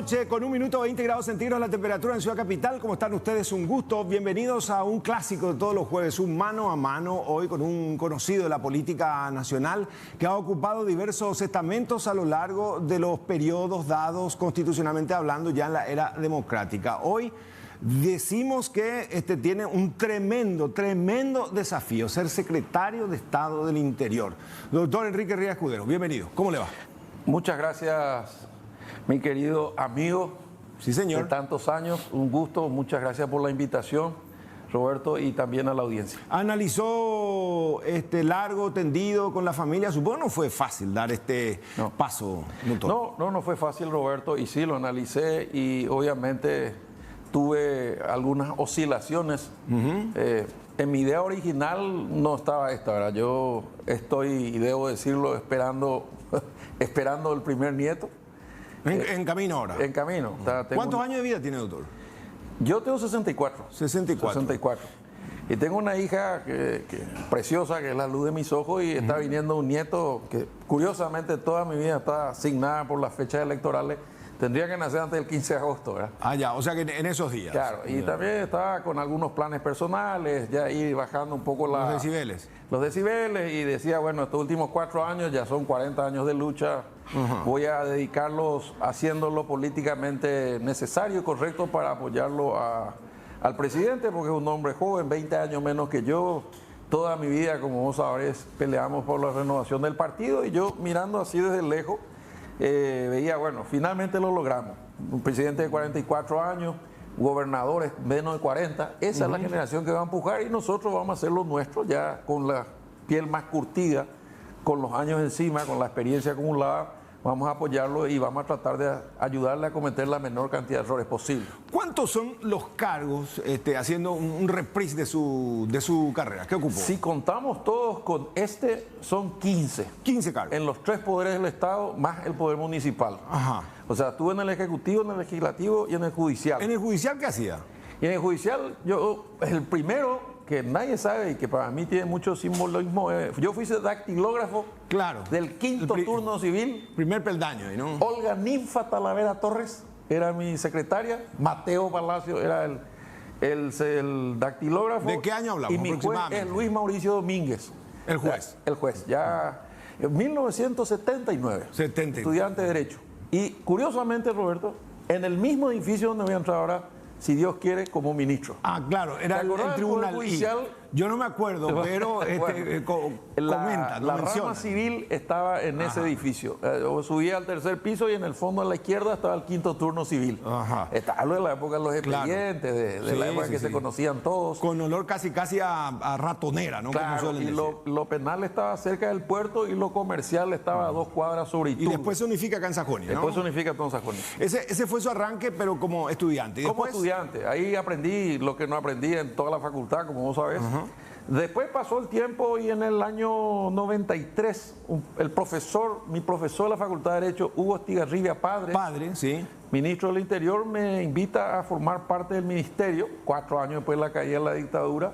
noche con 1 minuto 20 grados centígrados la temperatura en Ciudad Capital. ¿Cómo están ustedes? Un gusto. Bienvenidos a un clásico de todos los jueves, un mano a mano, hoy con un conocido de la política nacional que ha ocupado diversos estamentos a lo largo de los periodos dados constitucionalmente hablando ya en la era democrática. Hoy decimos que tiene un tremendo desafío, ser secretario de Estado del Interior. Doctor Enrique Ríos Escudero, bienvenido. ¿Cómo le va? Muchas gracias, mi querido amigo. Sí, señor. De tantos años, un gusto. Muchas gracias por la invitación, Roberto, y también a la audiencia. Analizó largo, tendido con la familia. Supongo que no fue fácil dar paso, doctor. No fue fácil, Roberto, y sí, lo analicé y obviamente tuve algunas oscilaciones. En mi idea original no estaba esta, ¿verdad? Yo estoy, y debo decirlo, esperando el primer nieto. En camino ahora. En camino. ¿Cuántos años de vida tiene, doctor? Yo tengo 64. 64. Y tengo una hija preciosa, que es la luz de mis ojos, y está viniendo un nieto que curiosamente toda mi vida está asignada por las fechas electorales. Tendría que nacer antes del 15 de agosto, ¿verdad? Ah, ya, o sea que en esos días. Claro, y también estaba con algunos planes personales, ya ir bajando un poco los decibeles. Los decibeles, y decía, bueno, estos últimos 4 años ya son 40 años de lucha, voy a dedicarlos haciéndolo políticamente necesario y correcto para apoyarlo al presidente, porque es un hombre joven, 20 años menos que yo. Toda mi vida, como vos sabrés, peleamos por la renovación del partido, y yo mirando así desde lejos, veía, bueno, finalmente lo logramos. Un presidente de 44 años, gobernadores menos de 40, esa es la generación que va a empujar, y nosotros vamos a hacer lo nuestro ya con la piel más curtida, con los años encima, con la experiencia acumulada. Vamos a apoyarlo y vamos a tratar de ayudarle a cometer la menor cantidad de errores posible. ¿Cuántos son los cargos, haciendo un reprise de su carrera? ¿Qué ocupó? Si contamos todos con son 15. 15 cargos. En los 3 poderes del Estado, más el poder municipal. Ajá. O sea, estuve en el Ejecutivo, en el Legislativo y en el Judicial. ¿En el Judicial qué hacía? Y en el Judicial, el primero que nadie sabe y que para mí tiene mucho simbolismo, yo fui dactilógrafo, claro, del 5º turno civil. Primer peldaño, ¿no? Olga Ninfa Talavera Torres era mi secretaria, Mateo Palacio era el dactilógrafo. ¿De qué año hablamos? Y mi juez es Luis Mauricio Domínguez. El juez. El juez, ya en 1979. 79. Estudiante de Derecho. Y curiosamente, Roberto, en el mismo edificio donde voy a entrar ahora, si Dios quiere, como ministro. Ah, claro, era el tribunal judicial. Yo no me acuerdo, pero comenta, la rama civil estaba en ese edificio. Yo subía al 3er piso y en el fondo a la izquierda estaba el 5º turno civil. Estaba lo de la época de los expedientes, de la época que se conocían todos. Con olor casi a ratonera, ¿no? Claro, y lo penal estaba cerca del puerto y lo comercial estaba a 2 cuadras sobre Iturbe. Y después se unifica acá en Sajonia, ¿no? Después se unifica todo en Sajonia. Ese fue su arranque, pero como estudiante. Como estudiante. Ahí aprendí lo que no aprendí en toda la facultad, como vos sabés. Después pasó el tiempo y en el año 93, mi profesor de la Facultad de Derecho, Hugo Estigarribia, padre, sí, ministro del Interior, me invita a formar parte del ministerio, 4 años después de la caída de la dictadura,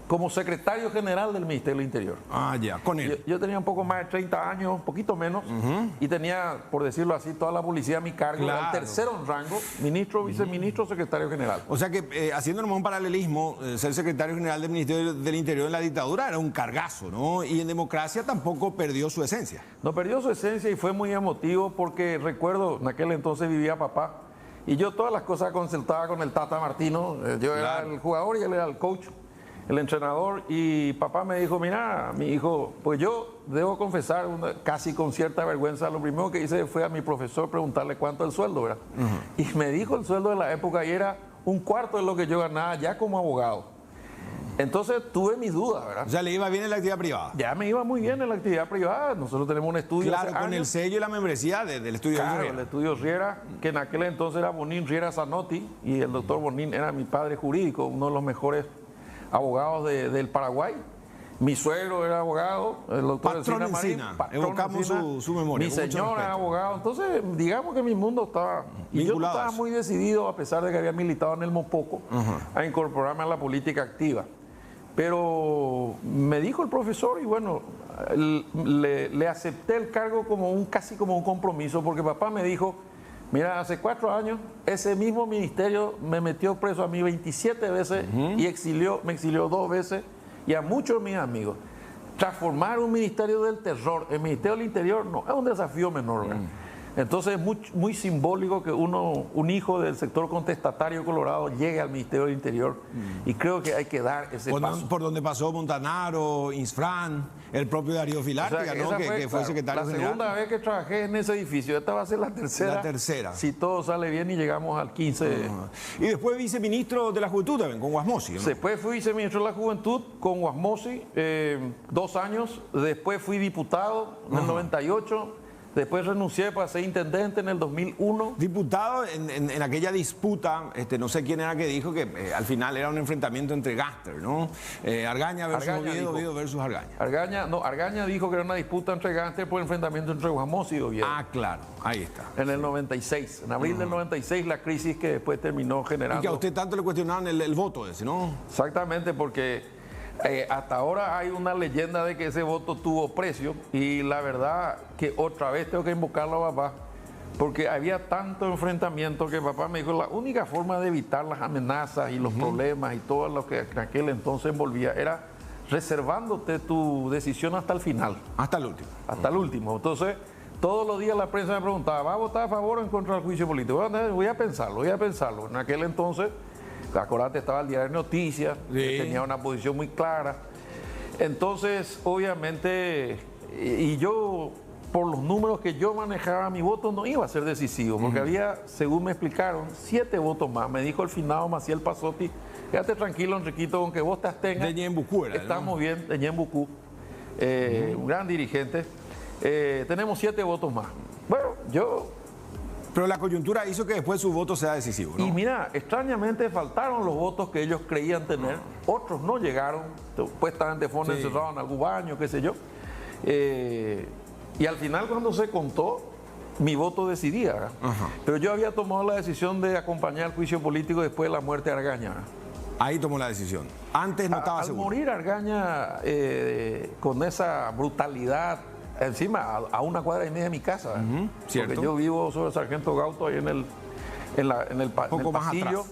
como secretario general del Ministerio del Interior. Ah, ya, con él. Yo tenía un poco más de 30 años, un poquito menos, y tenía, por decirlo así, toda la policía a mi cargo. Claro. Era el tercero en rango, ministro, viceministro, secretario general. O sea que, haciéndonos un paralelismo, ser secretario general del Ministerio del Interior en la dictadura era un cargazo, ¿no? Y en democracia tampoco perdió su esencia. No perdió su esencia y fue muy emotivo porque recuerdo, en aquel entonces vivía papá, y yo todas las cosas consultaba con el Tata Martino. Yo era el jugador y él era el coach, el entrenador, y papá me dijo, mira, mi hijo, pues yo debo confesar, casi con cierta vergüenza, lo primero que hice fue a mi profesor preguntarle cuánto es el sueldo, ¿verdad? Y me dijo el sueldo de la época y era 1/4 de lo que yo ganaba ya como abogado. Entonces tuve mis dudas, ¿verdad? O sea, le iba bien en la actividad privada. Ya me iba muy bien en la actividad privada. Nosotros tenemos un estudio. Claro, con el sello y la membresía del estudio Riera. Riera. El estudio Riera, que en aquel entonces era Bonín Riera Zanotti, y el doctor Bonín era mi padre jurídico, uno de los mejores abogados del Paraguay. Mi suegro era abogado, el doctor Patrón Encina. Evocamos su memoria. Mi señora era abogado. Entonces, digamos que mi mundo estaba... Y yo estaba muy decidido, a pesar de que había militado en el Mopoco, a incorporarme a la política activa. Pero me dijo el profesor, y bueno, le acepté el cargo casi como un compromiso, porque papá me dijo, Mira, hace 4 años ese mismo ministerio me metió preso a mí 27 veces y me exilió 2 veces y a muchos de mis amigos. Transformar un ministerio del terror en ministerio del interior no es un desafío menor, ¿verdad? Entonces es muy simbólico que un hijo del sector contestatario colorado llegue al Ministerio del Interior y creo que hay que dar ese paso. Por donde pasó Montanaro, Insfran, el propio Darío Filar, que fue secretario general. La segunda vez que trabajé en ese edificio, esta va a ser la tercera. La tercera. Si todo sale bien y llegamos al 15. Y después viceministro de la Juventud también, con Guasmosi, ¿no? Después fui viceministro de la Juventud con Guasmosi, 2 años. Después fui diputado en el 98. Después renuncié para ser intendente en el 2001. Diputado en aquella disputa, no sé quién era que dijo que al final era un enfrentamiento entre Gaster, ¿no? Argaña versus Oviedo, Oviedo versus Argaña. Argaña dijo que era una disputa entre Gaster por enfrentamiento entre Guasmosi y Oviedo. Ah, claro, ahí está. En el 96, en abril del 96, la crisis que después terminó generando. Y que a usted tanto le cuestionaban el voto ese, ¿no? Exactamente, porque hasta ahora hay una leyenda de que ese voto tuvo precio y la verdad que otra vez tengo que invocarlo a papá porque había tanto enfrentamiento que papá me dijo la única forma de evitar las amenazas y los problemas y todo lo que en aquel entonces envolvía era reservándote tu decisión hasta el final. Hasta el último. Hasta el último. Entonces, todos los días la prensa me preguntaba, ¿va a votar a favor o en contra del juicio político? Voy a pensarlo. En aquel entonces, acordate, estaba el Diario de Noticias, que tenía una posición muy clara. Entonces, obviamente, y yo, por los números que yo manejaba, mi voto no iba a ser decisivo, porque había, según me explicaron, 7 votos más. Me dijo el finado Maciel Pasotti, quédate tranquilo, Enriquito, con que vos te abstengas. De Ñembucú era, estamos bien, de Ñembucú, un gran dirigente. Tenemos 7 votos más. Bueno, Pero la coyuntura hizo que después su voto sea decisivo, ¿no? Y mira, extrañamente faltaron los votos que ellos creían tener, otros no llegaron, supuestamente fueron encerrados en algún baño, qué sé yo. Y al final cuando se contó, mi voto decidía, ¿verdad? Pero yo había tomado la decisión de acompañar el juicio político después de la muerte de Argaña. Ahí tomó la decisión. Antes no estaba seguro. Al morir Argaña con esa brutalidad, encima a 1 cuadra y media de mi casa, cierto. Porque yo vivo sobre Sargento Gauto ahí en el pasillo.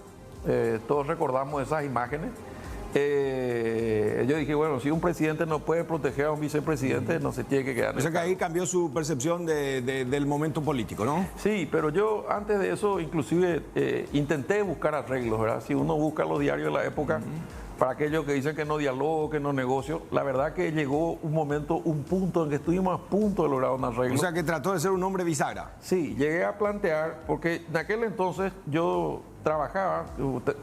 Todos recordamos esas imágenes. Yo dije, bueno, si un presidente no puede proteger a un vicepresidente, no se tiene que quedar. O sea que ahí cambió su percepción del momento político, ¿no? Sí, pero yo antes de eso inclusive intenté buscar arreglos, ¿verdad? Si uno busca los diarios de la época, para aquellos que dicen que no dialogo, que no negocio, la verdad que llegó un punto en que estuvimos a punto de lograr un arreglo. O sea que trató de ser un hombre bisagra. Sí, llegué a plantear, porque en aquel entonces yo trabajaba,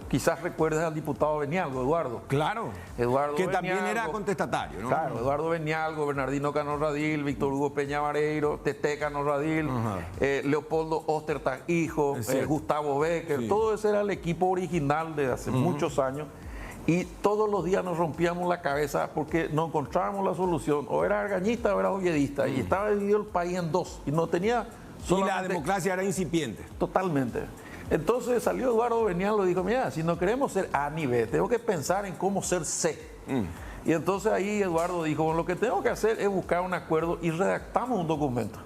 quizás recuerdes al diputado Benialgo, Eduardo. Claro, Eduardo que Benialgo, también era contestatario, ¿no? Claro, Eduardo Benialgo, Bernardino Cano Radil, Víctor Hugo Peña Vareiro, Tete Cano Radil, Leopoldo Ostertag, hijo, Gustavo Becker, todo ese era el equipo original de hace muchos años. Y todos los días nos rompíamos la cabeza porque no encontrábamos la solución. O era argañista o era oviedista. Y estaba dividido el país en dos. Y no tenía solamente... Y la democracia era incipiente. Totalmente. Entonces salió Eduardo Benialgo y dijo, mira, si no queremos ser A ni B, tengo que pensar en cómo ser C. Y entonces ahí Eduardo dijo, bueno, lo que tengo que hacer es buscar un acuerdo y redactamos un documento.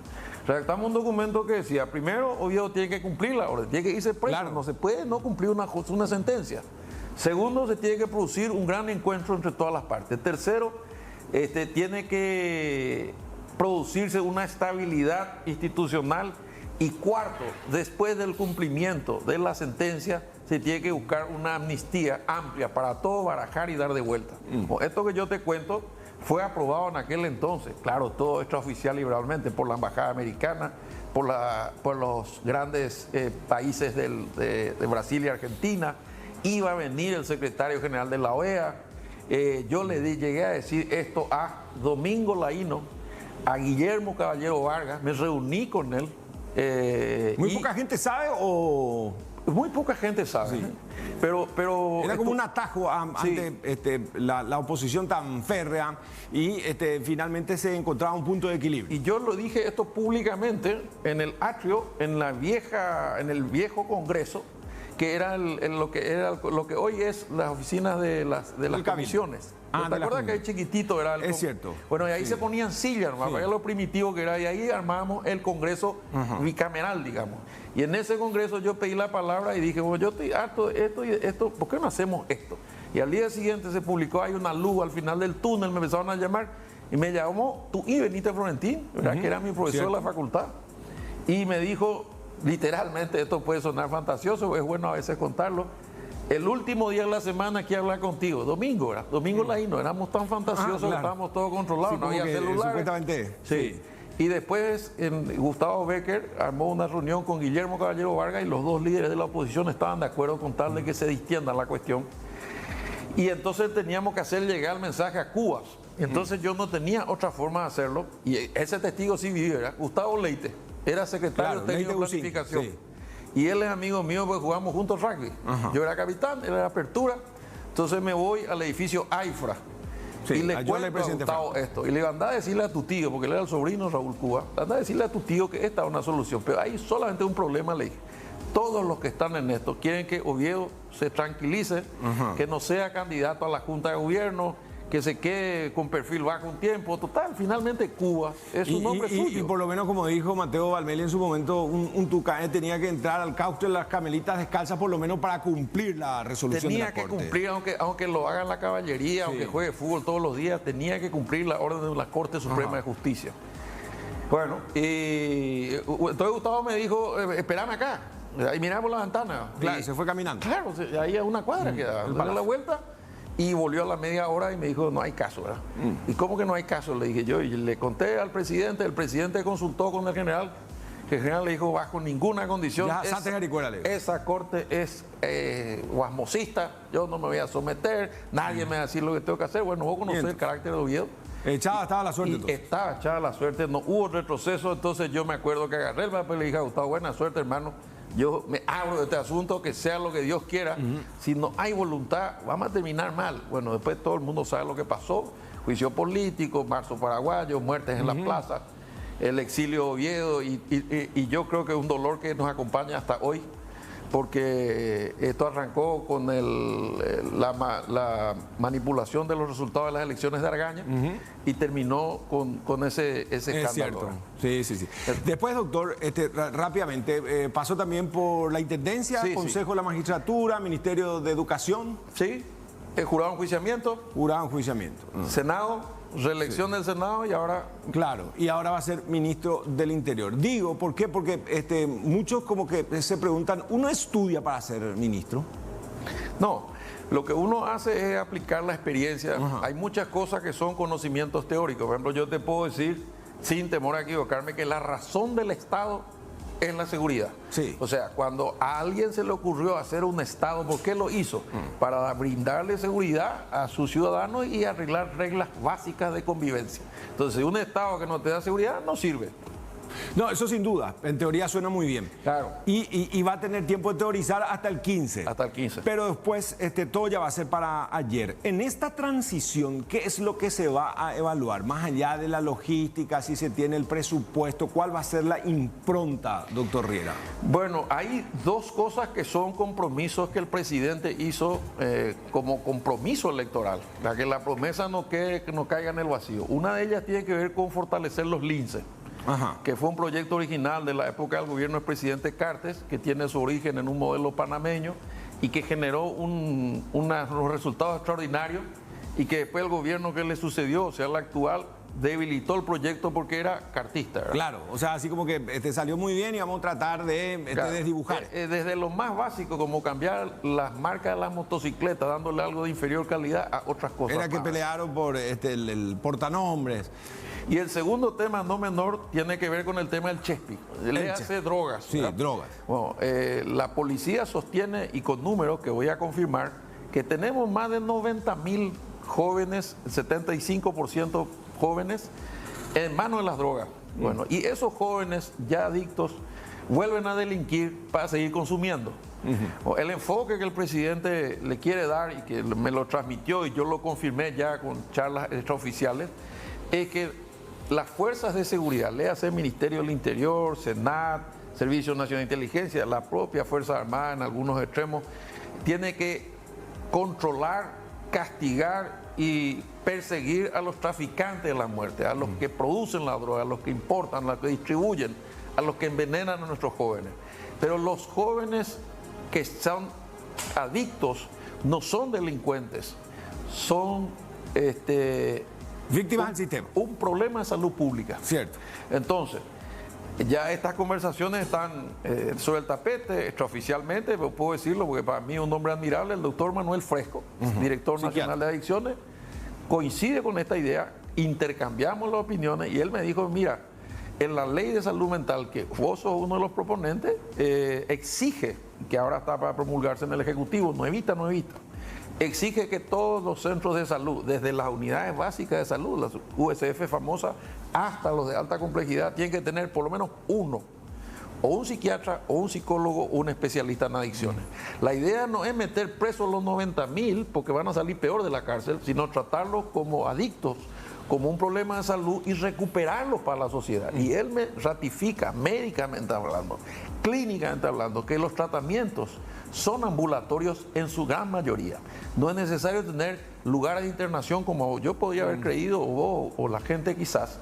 Redactamos un documento que decía, primero, Oviedo tiene que cumplir la orden, tiene que irse preso. Claro. No se puede no cumplir una sentencia. Segundo, se tiene que producir un gran encuentro entre todas las partes. Tercero, tiene que producirse una estabilidad institucional. Y cuarto, después del cumplimiento de la sentencia, se tiene que buscar una amnistía amplia para todo barajar y dar de vuelta. Esto que yo te cuento fue aprobado en aquel entonces, claro, todo extraoficial liberalmente por la Embajada Americana, por los grandes países de Brasil y Argentina. Iba a venir el secretario general de la OEA. Yo llegué a decir esto a Domingo Laíno, a Guillermo Caballero Vargas, me reuní con él. ¿Muy poca gente sabe o...? Muy poca gente sabe. Sí. Pero era como un atajo ante la oposición tan férrea y finalmente se encontraba un punto de equilibrio. Y yo lo dije esto públicamente en el atrio, en el viejo Congreso, que era lo que hoy es las oficinas de las comisiones. ¿Te acuerdas que ahí chiquitito era? Es cierto. Bueno, y ahí se ponían sillas, ¿no? Era lo primitivo que era, y ahí armábamos el Congreso bicameral, digamos. Y en ese Congreso yo pedí la palabra y dije, bueno, yo estoy harto de esto y esto, ¿por qué no hacemos esto? Y al día siguiente se publicó, hay una luz al final del túnel, me empezaron a llamar y me llamó tú y Benítez Florentín, ¿verdad? Que era mi profesor de la facultad, y me dijo, literalmente, esto puede sonar fantasioso, es bueno a veces contarlo. El último día de la semana que hablar contigo, domingo, ¿verdad? Domingo latino, éramos tan fantasiosos, claro. Estábamos todos controlados, sí, no había celulares. Supuestamente. Sí. Y después Gustavo Becker armó una reunión con Guillermo Caballero Vargas y los dos líderes de la oposición estaban de acuerdo con tal de que se distienda la cuestión. Y entonces teníamos que hacer llegar el mensaje a Cuba. Entonces yo no tenía otra forma de hacerlo. Y ese testigo sí vivía, ¿verdad? Gustavo Leite, era secretario técnico de planificación. Sí. Y él es amigo mío porque jugamos juntos rugby. Yo era capitán, él era apertura. Entonces me voy al edificio AIFRA. Sí, y le cuento a Gustavo esto. Y le digo, anda a decirle a tu tío, porque él era el sobrino de Raúl Cuba, anda a decirle a tu tío que esta es una solución. Pero hay solamente un problema, le dije. Todos los que están en esto quieren que Oviedo se tranquilice, que no sea candidato a la Junta de Gobierno, que se quede con perfil bajo un tiempo. Total, finalmente Cuba es un nombre suyo. Y por lo menos, como dijo Mateo Valmeli en su momento, un tucane tenía que entrar al cauce de las camelitas descalzas por lo menos para cumplir la resolución de la Corte. Tenía que cumplir, aunque lo haga en la caballería, aunque juegue fútbol todos los días, tenía que cumplir la orden de la Corte Suprema de Justicia. Bueno, y entonces Gustavo me dijo, espérame acá. Y miraba por la ventana. Claro, se fue caminando. Claro, ahí a una cuadra quedaba. Dio la vuelta y volvió a la media hora y me dijo, no hay caso, ¿verdad? ¿Y cómo que no hay caso? Le dije yo, y le conté al presidente, el presidente consultó con el general, que el general le dijo, bajo ninguna condición, esa corte es guasmosista, yo no me voy a someter, nadie me va a decir lo que tengo que hacer. Bueno, vos conocés el carácter de Oviedo. Echada estaba la suerte. Y estaba echada la suerte, no hubo retroceso. Entonces yo me acuerdo que agarré el papel y le dije a Gustavo, buena suerte, hermano. Yo me abro de este asunto, que sea lo que Dios quiera. Si no hay voluntad, vamos a terminar mal. Bueno, después todo el mundo sabe lo que pasó. Juicio político, marzo paraguayo, muertes en las plazas, el exilio de Oviedo. Y yo creo que es un dolor que nos acompaña hasta hoy, porque esto arrancó con la manipulación de los resultados de las elecciones de Argaña y terminó con ese escándalo. Es cierto. Sí. Después, doctor, rápidamente, pasó también por la Intendencia, Consejo de la Magistratura, Ministerio de Educación. Sí, jurado de enjuiciamiento. Jurado de enjuiciamiento. Senado. Reelección del Senado y ahora... Claro, y ahora va a ser ministro del Interior. Digo, ¿por qué? Porque muchos como que se preguntan, ¿uno estudia para ser ministro? No, lo que uno hace es aplicar la experiencia. Hay muchas cosas que son conocimientos teóricos. Por ejemplo, yo te puedo decir, sin temor a equivocarme, que la razón del Estado es la seguridad. Sí. O sea, cuando a alguien se le ocurrió hacer un Estado, ¿por qué lo hizo? Para brindarle seguridad a sus ciudadanos y arreglar reglas básicas de convivencia. Entonces, un Estado que no te da seguridad no sirve. No, eso sin duda. En teoría suena muy bien. Claro. Y va a tener tiempo de teorizar hasta el 15. Hasta el 15. Pero después todo ya va a ser para ayer. En esta transición, ¿qué es lo que se va a evaluar? Más allá de la logística, si se tiene el presupuesto, ¿cuál va a ser la impronta, doctor Riera? Bueno, hay dos cosas que son compromisos que el presidente hizo como compromiso electoral. Para que la promesa no caiga en el vacío. Una de ellas tiene que ver con fortalecer los linces. Que fue un proyecto original de la época del gobierno del presidente Cartes, que tiene su origen en un modelo panameño y que generó unos resultados extraordinarios, y que después el gobierno que le sucedió, o sea, el actual, debilitó el proyecto porque era cartista, ¿verdad? Claro, o sea, así como que salió muy bien y vamos a tratar de desdibujar. Desde lo más básico, como cambiar las marcas de las motocicletas, dándole algo de inferior calidad a otras cosas. Era que pelearon por el portanombres. Y el segundo tema, no menor, tiene que ver con el tema del Chespi. Le hace drogas. Sí, ¿verdad? drogas. Bueno, la policía sostiene, y con números que voy a confirmar, que tenemos más de 90.000 jóvenes, 75% jóvenes, en manos de las drogas. Bueno, y esos jóvenes ya adictos vuelven a delinquir para seguir consumiendo. El enfoque que el presidente le quiere dar, y que me lo transmitió y yo lo confirmé ya con charlas extraoficiales, es que las fuerzas de seguridad, léase Ministerio del Interior, Senat, Servicio Nacional de Inteligencia, la propia Fuerza Armada en algunos extremos, tiene que controlar castigar y perseguir a los traficantes de la muerte, a los que producen la droga, a los que importan, a los que distribuyen, a los que envenenan a nuestros jóvenes. Pero los jóvenes que son adictos no son delincuentes, son víctimas del sistema. Un problema de salud pública. Cierto. Entonces, ya estas conversaciones están sobre el tapete extraoficialmente, pero puedo decirlo porque para mí es un hombre admirable, el doctor Manuel Fresco, director nacional de adicciones, coincide con esta idea, intercambiamos las opiniones y él me dijo, mira, en la ley de salud mental, que vos sos uno de los proponentes, exige, que ahora está para promulgarse en el Ejecutivo, no evita, exige que todos los centros de salud, desde las unidades básicas de salud, las USF famosas, hasta los de alta complejidad, tienen que tener por lo menos uno, o un psiquiatra, o un psicólogo, o un especialista en adicciones. La idea no es meter presos los 90.000, porque van a salir peor de la cárcel, sino tratarlos como adictos, como un problema de salud y recuperarlos para la sociedad. Y él me ratifica, médicamente hablando, clínicamente hablando, que los tratamientos son ambulatorios en su gran mayoría. No es necesario tener lugares de internación como yo podría haber creído, o vos, o la gente quizás,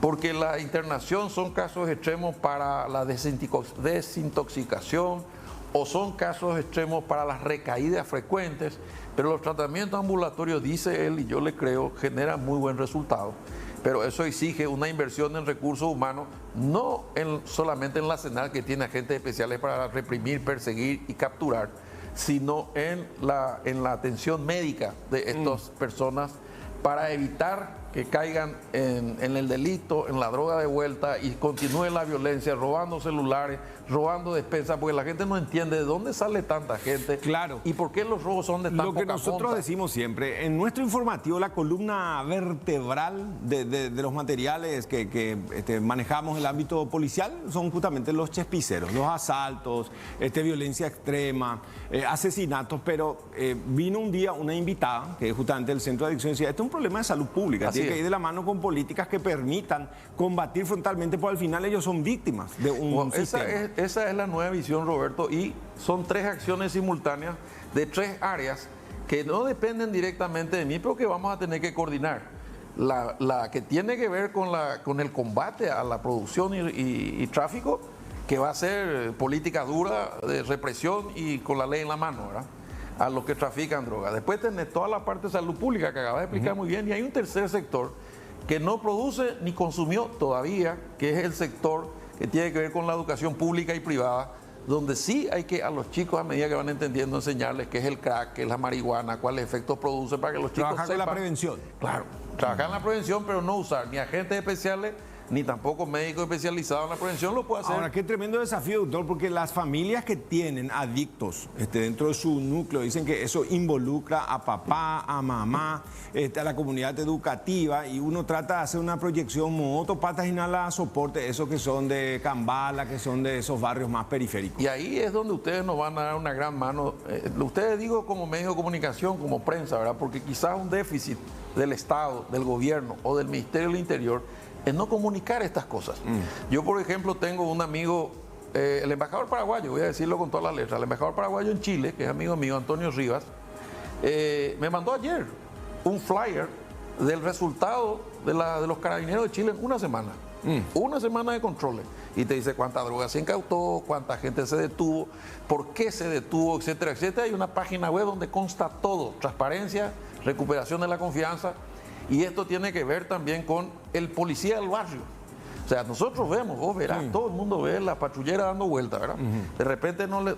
porque la internación son casos extremos para la desintoxicación o son casos extremos para las recaídas frecuentes, pero los tratamientos ambulatorios, dice él, y yo le creo, generan muy buen resultado. Pero eso exige una inversión en recursos humanos, no solamente en la CENAL, que tiene agentes especiales para reprimir, perseguir y capturar, sino en la atención médica de estas personas para evitar que caigan en el delito, en la droga de vuelta y continúe la violencia, robando celulares, robando despensas, porque la gente no entiende de dónde sale tanta gente. Claro. Y por qué los robos son de tan poca Lo que nosotros monta. decimos siempre, en nuestro informativo, la columna vertebral de los materiales que manejamos en el ámbito policial son justamente los chespiceros, los asaltos, violencia extrema, asesinatos, pero vino un día una invitada, que es justamente del Centro de Adicción, y decía, este es un problema de salud pública, Así tiene que es. ir de la mano con políticas que permitan combatir frontalmente, porque al final ellos son víctimas de un sistema. Esa es la nueva visión, Roberto, y son 3 acciones simultáneas de 3 áreas que no dependen directamente de mí, pero que vamos a tener que coordinar. La que tiene que ver con el combate a la producción y tráfico, que va a ser política dura de represión y con la ley en la mano, ¿verdad?, a los que trafican drogas. Después tenés toda la parte de salud pública que acabas de explicar muy bien, y hay un tercer sector que no produce ni consumió todavía, que es el sector que tiene que ver con la educación pública y privada, donde sí hay que a los chicos, a medida que van entendiendo, enseñarles qué es el crack, qué es la marihuana, cuáles efectos produce, para que los chicos Trabajar con la prevención. Claro, trabajar en la prevención, pero no usar ni agentes especiales, ni tampoco médicos especializados en la prevención lo puede hacer. Ahora, qué tremendo desafío, doctor, porque las familias que tienen adictos dentro de su núcleo dicen que eso involucra a papá, a mamá, a la comunidad educativa, y uno trata de hacer una proyección moto, patas y nada soporte, esos que son de Cambala, que son de esos barrios más periféricos. Y ahí es donde ustedes nos van a dar una gran mano. Ustedes digo como medio de comunicación, como prensa, ¿verdad? Porque quizás un déficit del Estado, del gobierno o del Ministerio del Interior es no comunicar estas cosas. Yo, por ejemplo, tengo un amigo, el embajador paraguayo, voy a decirlo con todas las letras, el embajador paraguayo en Chile, que es amigo mío, Antonio Rivas, me mandó ayer un flyer del resultado de los carabineros de Chile en una semana. Una semana de controles. Y te dice cuánta droga se incautó, cuánta gente se detuvo, por qué se detuvo, etcétera, etcétera. Hay una página web donde consta todo, transparencia, recuperación de la confianza. Y esto tiene que ver también con el policía del barrio. O sea, nosotros vemos, vos verás, todo el mundo ve la patrullera dando vueltas, ¿verdad? De repente no le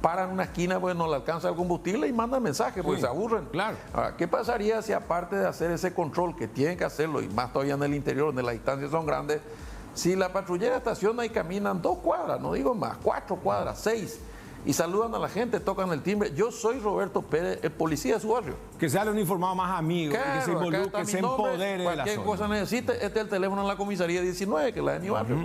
paran en una esquina porque no le alcanza el combustible y mandan mensajes porque se aburren. Claro. Ahora, ¿qué pasaría si aparte de hacer ese control, que tienen que hacerlo, y más todavía en el interior donde las distancias son grandes, si la patrullera estaciona y caminan 2 cuadras, no digo más, 4 cuadras, 6, y saludan a la gente, tocan el timbre? Yo soy Roberto Pérez, el policía de su barrio. Que sea el uniformado más amigo, Claro, que se involucre, que se empodere de la cualquier zona. cosa necesite, este es el teléfono en la comisaría 19, que es la de mi barrio.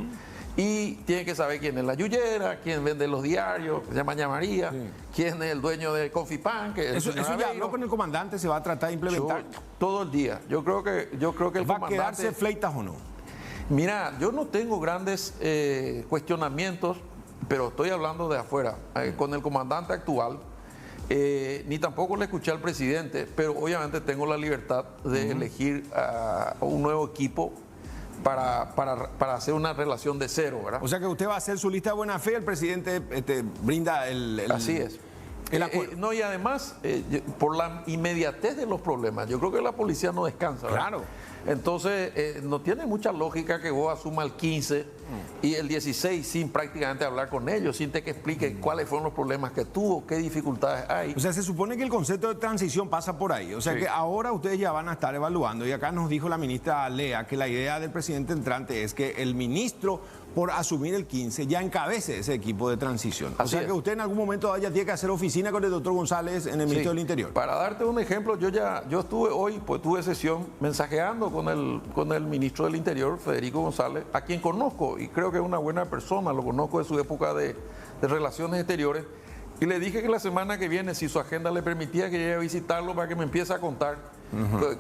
Y tiene que saber quién es la yuyera, quién vende los diarios, que se llama Ña María, quién es el dueño de Coffee Pan, que es el Eso señor ya Aveiro. habló con el comandante, se va a tratar de implementar. Todo el día. Yo creo que el ¿Va a comandante... quedarse Fleitas o no? Mira, yo no tengo grandes cuestionamientos, pero estoy hablando de afuera. Con el comandante actual, ni tampoco le escuché al presidente, pero obviamente tengo la libertad de elegir a un nuevo equipo para hacer una relación de cero, ¿verdad? O sea que usted va a hacer su lista de buena fe, el presidente brinda el Así es. No, y además, por la inmediatez de los problemas, yo creo que la policía no descansa, ¿verdad? Claro. Entonces, no tiene mucha lógica que vos asuma el 15 y el 16 sin prácticamente hablar con ellos, sin que explique cuáles fueron los problemas que tuvo, qué dificultades hay. O sea, se supone que el concepto de transición pasa por ahí. O sea, que ahora ustedes ya van a estar evaluando. Y acá nos dijo la ministra Lea que la idea del presidente entrante es que el ministro, por asumir el 15, ya encabece ese equipo de transición. O sea, que usted en algún momento ya tiene que hacer oficina con el doctor González en el Ministerio del Interior. Para darte un ejemplo, yo estuve hoy, pues tuve sesión mensajeando con el ministro del Interior, Federico González, a quien conozco y creo que es una buena persona, lo conozco de su época de relaciones exteriores, y le dije que la semana que viene, si su agenda le permitía, que llegue a visitarlo para que me empiece a contar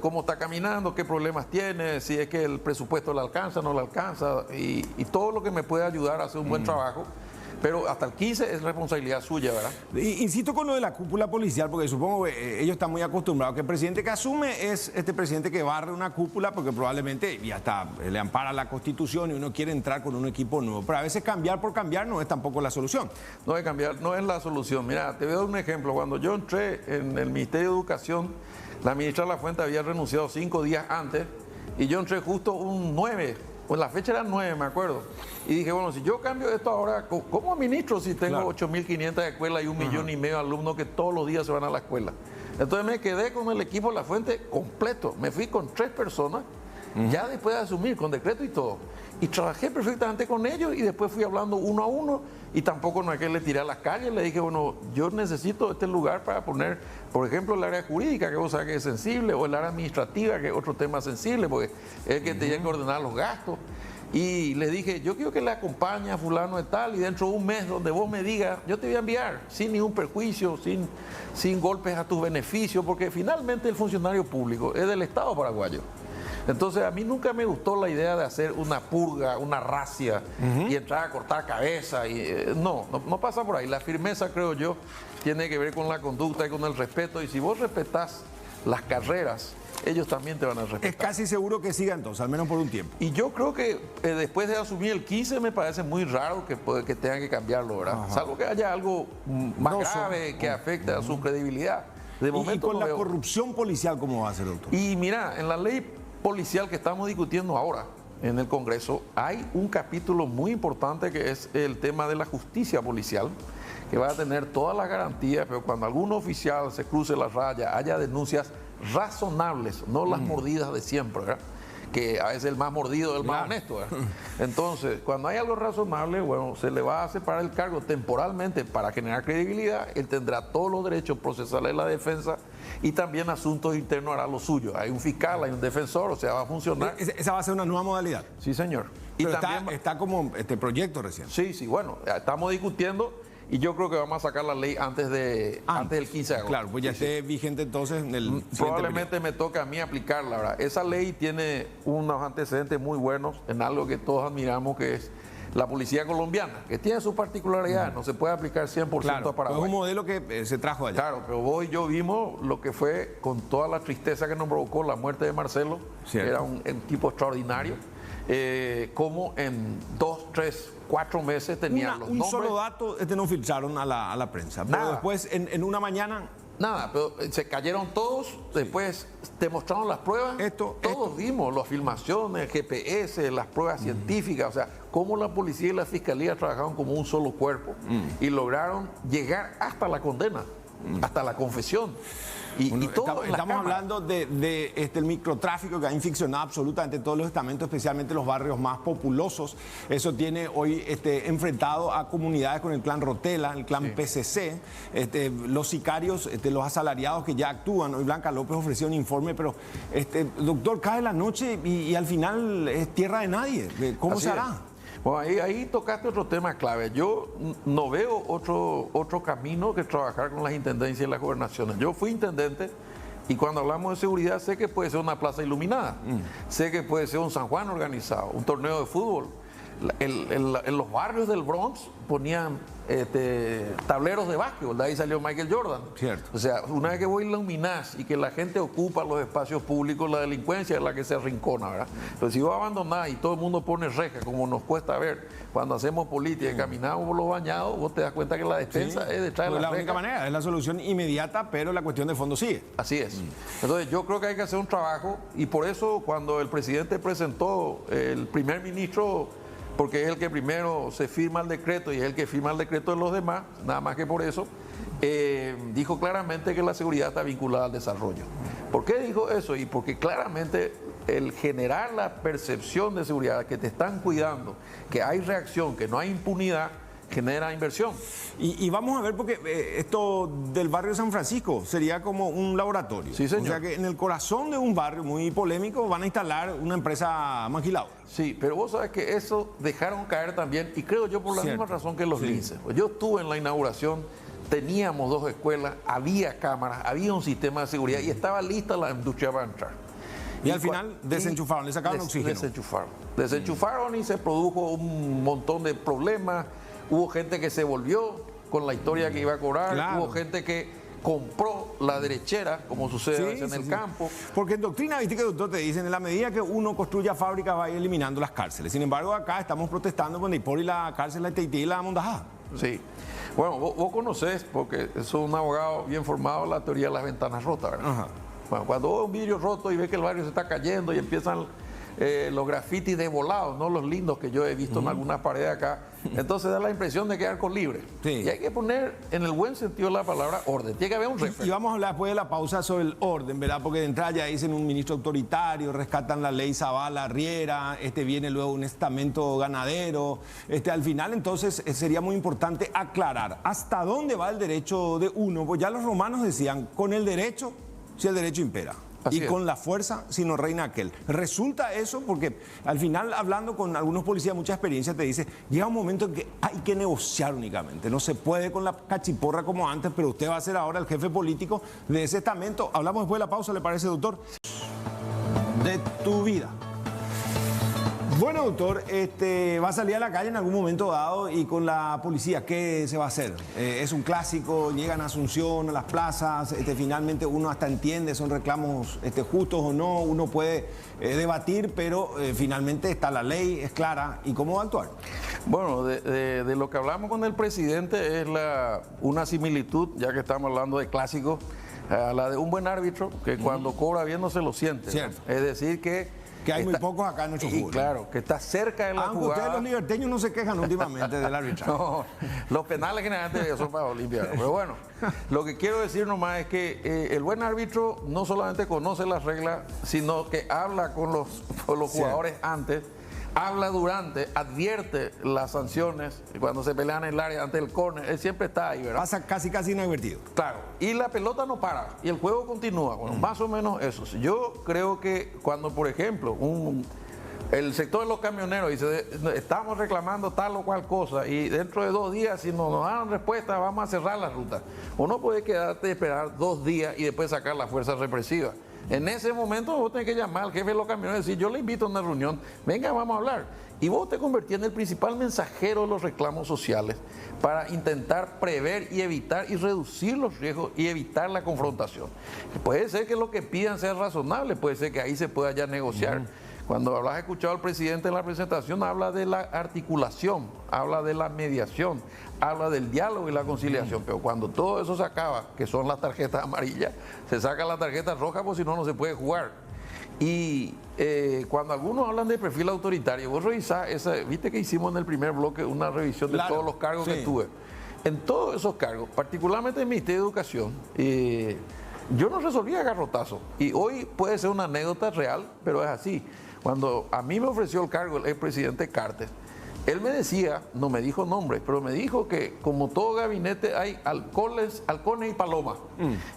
cómo está caminando, qué problemas tiene, si es que el presupuesto le alcanza, no le alcanza, y todo lo que me pueda ayudar a hacer un buen trabajo. Pero hasta el 15 es responsabilidad suya, ¿verdad? Insisto con lo de la cúpula policial, porque supongo que ellos están muy acostumbrados que el presidente que asume es este presidente que barre una cúpula, porque probablemente ya está, le ampara la Constitución y uno quiere entrar con un equipo nuevo. Pero a veces cambiar por cambiar no es tampoco la solución. No es cambiar, no es la solución. Mira, te voy a dar un ejemplo. Cuando yo entré en el Ministerio de Educación, la ministra Lafuente había renunciado 5 días antes y yo entré justo un 9. Pues la fecha era 9, me acuerdo. Y dije, bueno, si yo cambio esto ahora, ¿cómo ministro si tengo 8.500 escuelas y 1,5 millones de alumnos que todos los días se van a la escuela? Entonces me quedé con el equipo de La Fuente completo. Me fui con 3 personas, ya después de asumir, con decreto y todo. Y trabajé perfectamente con ellos y después fui hablando uno a uno y tampoco no es que le tiré a las calles. Le dije, bueno, yo necesito este lugar para poner, por ejemplo, el área jurídica, que vos sabés que es sensible, o el área administrativa, que es otro tema sensible, porque es el que tiene que ordenar los gastos. Y le dije, yo quiero que le acompañe a fulano de tal y dentro de un mes donde vos me digas, yo te voy a enviar sin ningún perjuicio, sin golpes a tus beneficios, porque finalmente el funcionario público es del Estado paraguayo. Entonces a mí nunca me gustó la idea de hacer una purga, una racia y entrar a cortar cabeza. No pasa por ahí. La firmeza, creo yo, tiene que ver con la conducta y con el respeto. Y si vos respetás las carreras, ellos también te van a respetar. Es casi seguro que siga entonces, al menos por un tiempo. Y yo creo que después de asumir el 15 me parece muy raro que tengan que cambiarlo, ¿verdad? Salvo que haya algo más grave que afecte a su credibilidad. De momento ¿Y con la corrupción policial cómo va a ser, doctor? Y mira, en la ley policial que estamos discutiendo ahora en el Congreso, hay un capítulo muy importante que es el tema de la justicia policial, que va a tener todas las garantías, pero cuando algún oficial se cruce la raya, haya denuncias razonables, no las mordidas de siempre, ¿verdad? Que a veces el más mordido es el más honesto, ¿verdad? Entonces, cuando hay algo razonable, bueno, se le va a separar el cargo temporalmente para generar credibilidad. Él tendrá todos los derechos procesales de la defensa y también asuntos internos hará lo suyo. Hay un fiscal, hay un defensor, o sea, va a funcionar. ¿Esa va a ser una nueva modalidad? Sí, señor. Y pero también está como este proyecto recién. Sí, bueno, estamos discutiendo. Y yo creo que vamos a sacar la ley antes del 15 de agosto. Claro, pues ya esté vigente entonces en el probablemente me toca a mí aplicarla, ¿verdad? Esa ley tiene unos antecedentes muy buenos en algo que todos admiramos, que es la policía colombiana, que tiene su particularidad, no se puede aplicar 100% a Paraguay. Es un modelo que se trajo allá. Claro, pero vos y yo vimos lo que fue, con toda la tristeza que nos provocó la muerte de Marcelo, que era un tipo extraordinario, como en 2, 3, 4 meses tenían los nombres. Un solo dato no filtraron a la prensa, pero después en una mañana... Nada, pero se cayeron todos, después te mostraron las pruebas, todos vimos las filmaciones, el GPS, las pruebas científicas, o sea, cómo la policía y la fiscalía trabajaron como un solo cuerpo y lograron llegar hasta la condena, hasta la confesión. Y todo estamos hablando del microtráfico que ha inficcionado absolutamente todos los estamentos, especialmente los barrios más populosos. Eso tiene hoy enfrentado a comunidades con el clan Rotela, el clan PCC, los sicarios, los asalariados que ya actúan. Hoy Blanca López ofreció un informe, pero doctor, cae la noche y al final es tierra de nadie. ¿Cómo se hará? Bueno, ahí tocaste otro tema clave. Yo no veo otro camino que trabajar con las intendencias y las gobernaciones. Yo fui intendente y cuando hablamos de seguridad sé que puede ser una plaza iluminada, sé que puede ser un San Juan organizado, un torneo de fútbol, en los barrios del Bronx ponían tableros de básquetbol, de ahí salió Michael Jordan. Cierto. O sea, una vez que vos iluminás y que la gente ocupa los espacios públicos, la delincuencia es la que se arrincona, ¿verdad? Entonces, si vos abandonás y todo el mundo pone reja, como nos cuesta ver cuando hacemos política y caminamos por los bañados, vos te das cuenta que la defensa es detrás de la reja. única manera, es la solución inmediata, pero la cuestión de fondo sigue. Así es. Entonces yo creo que hay que hacer un trabajo y por eso cuando el presidente presentó el primer ministro, porque es el que primero se firma el decreto y es el que firma el decreto de los demás, nada más que por eso, dijo claramente que la seguridad está vinculada al desarrollo. ¿Por qué dijo eso? Y porque claramente el generar la percepción de seguridad, que te están cuidando, que hay reacción, que no hay impunidad, genera inversión. Y vamos a ver, porque esto del barrio de San Francisco sería como un laboratorio. Sí, señor. O sea que en el corazón de un barrio muy polémico van a instalar una empresa maquiladora. Sí, pero vos sabés que eso dejaron caer también, y creo yo por la misma razón que los linces. Yo estuve en la inauguración, teníamos 2 escuelas, había cámaras, había un sistema de seguridad y estaba lista la industria para entrar. Y al final desenchufaron, le sacaron oxígeno. Desenchufaron y se produjo un montón de problemas. Hubo gente que se volvió con la historia que iba a cobrar. Claro. Hubo gente que compró la derechera, como sucede a veces en el campo. Porque en doctrina, viste que doctor te dicen, en la medida que uno construya fábricas va a ir eliminando las cárceles. Sin embargo, acá estamos protestando con Nipor y la cárcel, la Teití y la Mondajá. Sí. Bueno, vos conocés, porque sos un abogado bien formado, la teoría de las ventanas rotas, ¿verdad? Ajá. Bueno, cuando vos ves un vidrio roto y ves que el barrio se está cayendo y empiezan los grafitis de volados, no los lindos que yo he visto en algunas paredes acá, entonces da la impresión de quedar con libre. Sí. Y hay que poner, en el buen sentido de la palabra, orden. Tiene que haber un referente. Y vamos a hablar después de la pausa sobre el orden, ¿verdad? Porque de entrada ya dicen un ministro autoritario, rescatan la ley Zavala Riera, viene luego un estamento ganadero. Al final, entonces, sería muy importante aclarar hasta dónde va el derecho de uno. Pues ya los romanos decían, con el derecho, si el derecho impera. Así y con la fuerza, si no reina aquel. Resulta eso porque al final, hablando con algunos policías, mucha experiencia, te dice, llega un momento en que hay que negociar únicamente. No se puede con la cachiporra como antes, pero usted va a ser ahora el jefe político de ese estamento. Hablamos después de la pausa, ¿le parece, doctor? De tu vida. Bueno, doctor, va a salir a la calle en algún momento dado y con la policía, ¿qué se va a hacer? Es un clásico, llegan a Asunción, a las plazas, finalmente uno hasta entiende, son reclamos justos o no, uno puede debatir, pero finalmente está la ley, es clara. ¿Y cómo va a actuar? Bueno, de lo que hablamos con el presidente es una similitud, ya que estamos hablando de clásicos, a la de un buen árbitro que cuando cobra bien no se lo siente. Cierto. Es decir que hay muy pocos acá en nuestro fútbol. Claro, que está cerca de la aunque jugada. Ustedes los liberteños no se quejan últimamente del arbitraje. No, los penales generalmente son para Olimpia. Pero bueno, lo que quiero decir nomás es que el buen árbitro no solamente conoce las reglas, sino que habla con los jugadores antes, habla durante, advierte las sanciones cuando se pelean en el área ante el córner, él siempre está ahí, ¿verdad? Pasa casi inadvertido. Claro, y la pelota no para y el juego continúa, bueno, más o menos eso. Yo creo que cuando, por ejemplo, el sector de los camioneros dice, estamos reclamando tal o cual cosa y dentro de 2 días, si no nos dan respuesta, vamos a cerrar la ruta. Uno puede quedarte y esperar 2 días y después sacar la fuerza represiva. En ese momento vos tenés que llamar al jefe de los camioneros y decir, yo le invito a una reunión, venga, vamos a hablar. Y vos te convertís en el principal mensajero de los reclamos sociales para intentar prever y evitar y reducir los riesgos y evitar la confrontación. Puede ser que lo que pidan sea razonable, puede ser que ahí se pueda ya negociar. Cuando habrás escuchado al presidente en la presentación, habla de la articulación, habla de la mediación, habla del diálogo y la conciliación, pero cuando todo eso se acaba, que son las tarjetas amarillas, se saca la tarjeta roja, porque si no, no se puede jugar. Y cuando algunos hablan de perfil autoritario, vos revisás, viste que hicimos en el primer bloque una revisión de todos los cargos que tuve. En todos esos cargos, particularmente en el Ministerio de Educación, yo no resolvía garrotazo. Y hoy puede ser una anécdota real, pero es así. Cuando a mí me ofreció el cargo el expresidente Cartes, él me decía, no me dijo nombre, pero me dijo que como todo gabinete hay halcones y palomas.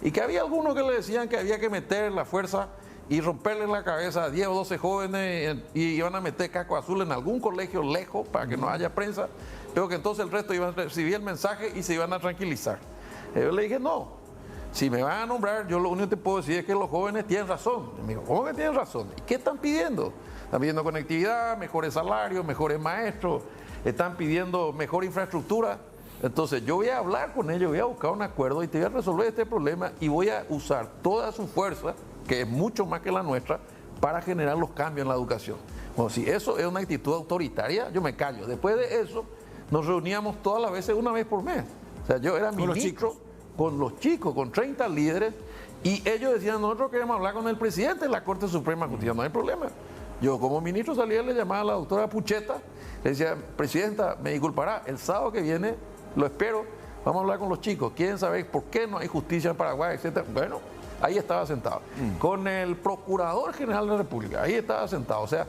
Y que había algunos que le decían que había que meter la fuerza y romperle la cabeza a 10 o 12 jóvenes y iban a meter casco azul en algún colegio lejos para que no haya prensa, pero que entonces el resto iban a recibir el mensaje y se iban a tranquilizar. Yo le dije, no, si me van a nombrar, yo lo único que te puedo decir es que los jóvenes tienen razón. Y me dijo, ¿cómo que tienen razón? ¿Y qué están pidiendo? Están pidiendo conectividad, mejores salarios, mejores maestros, están pidiendo mejor infraestructura. Entonces yo voy a hablar con ellos, voy a buscar un acuerdo y te voy a resolver este problema y voy a usar toda su fuerza, que es mucho más que la nuestra, para generar los cambios en la educación. Bueno, si eso es una actitud autoritaria, yo me callo. Después de eso, nos reuníamos todas las veces, una vez por mes. O sea, yo era ministro con los chicos, con 30 líderes, y ellos decían, nosotros queremos hablar con el presidente de la Corte Suprema de Justicia, no hay problema. Yo como ministro salía, le llamaba a la doctora Pucheta, le decía, presidenta, me disculpará, el sábado que viene, lo espero, vamos a hablar con los chicos, quieren saber por qué no hay justicia en Paraguay, etcétera. Bueno, ahí estaba sentado. Con el Procurador General de la República, ahí estaba sentado. O sea,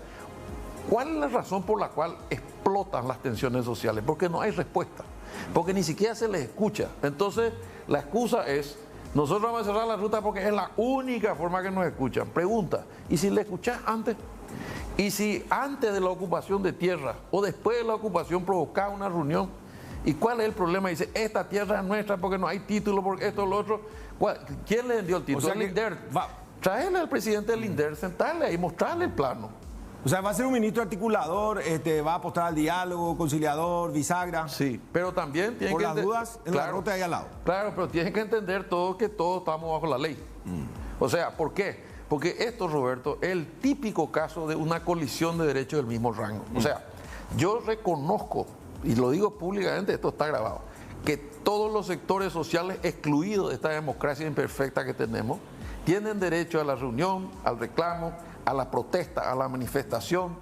¿cuál es la razón por la cual explotan las tensiones sociales? Porque no hay respuesta, porque ni siquiera se les escucha. Entonces, la excusa es, nosotros vamos a cerrar la ruta porque es la única forma que nos escuchan. Pregunta, ¿y si le escuchás antes? ¿Y si antes de la ocupación de tierra o después de la ocupación provocaba una reunión? ¿Y cuál es el problema? Dice, esta tierra es nuestra porque no hay título, porque esto, lo otro. ¿Quién le dio el título? O sea, Linder. Traerle al presidente del Linder, sentarle ahí, mostrarle el plano. O sea, va a ser un ministro articulador, va a apostar al diálogo, conciliador, bisagra. Sí, pero también tiene por que... las dudas, en la ruta ahí al lado. Claro, pero tienen que entender todo que todos estamos bajo la ley. O sea, ¿por qué? Porque esto, Roberto, es el típico caso de una colisión de derechos del mismo rango. O sea, yo reconozco, y lo digo públicamente, esto está grabado, que todos los sectores sociales excluidos de esta democracia imperfecta que tenemos tienen derecho a la reunión, al reclamo, a la protesta, a la manifestación,